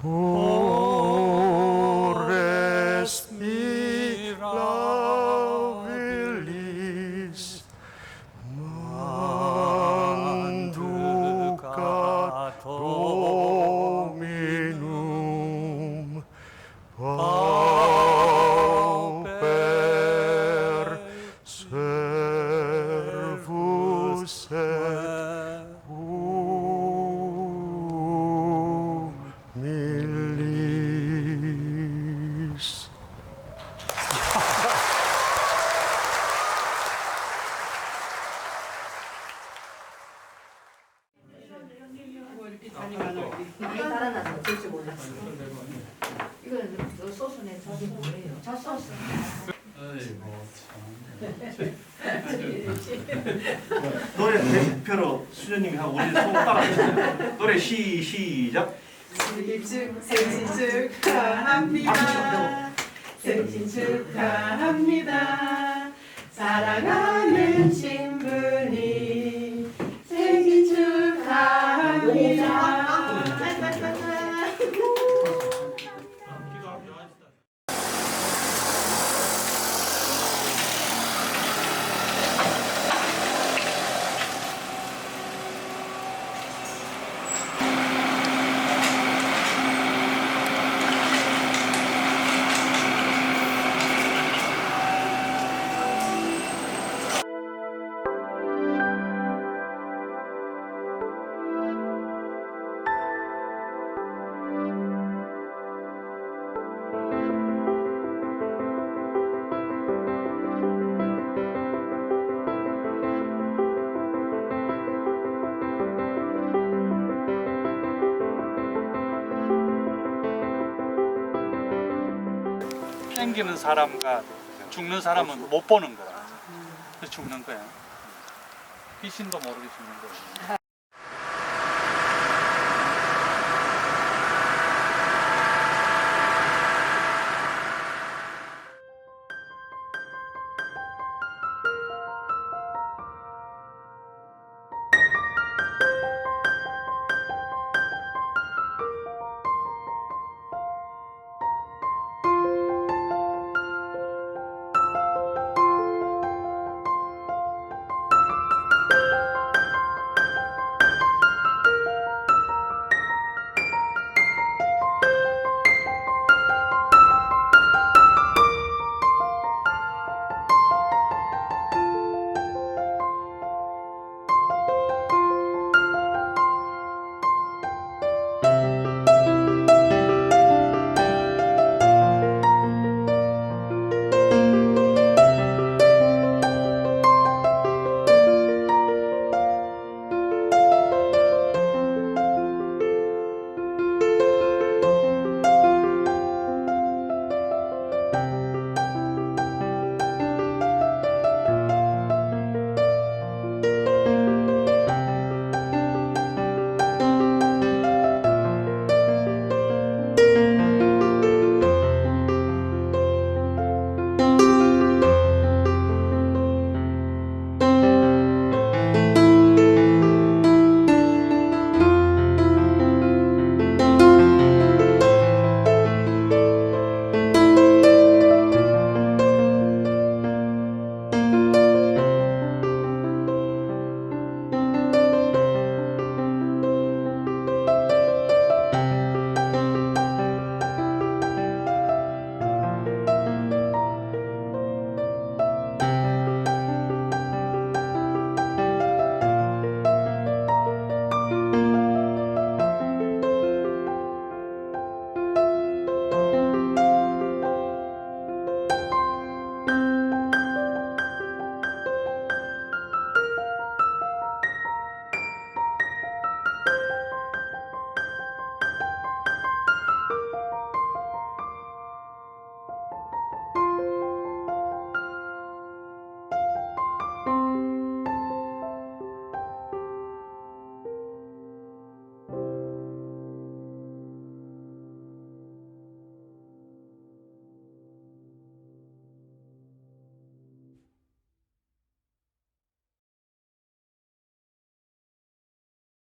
ores mirabilis manducat dominum pauper servus et humilis.
달아나서 될줄 몰랐어요. 이건 소스는 저기 뭐예요? 저 소스.
노래 대표로 수녀님이 하고 우리 손 따라주세요. 노래 시작.
생신 축하합니다. 생신 축하합니다. 사랑하는 신부님 생신 축하합니다.
땡기는 사람과 죽는 사람은 못 보는 거야. 그래서 죽는 거야. 귀신도 모르게 죽는 거야.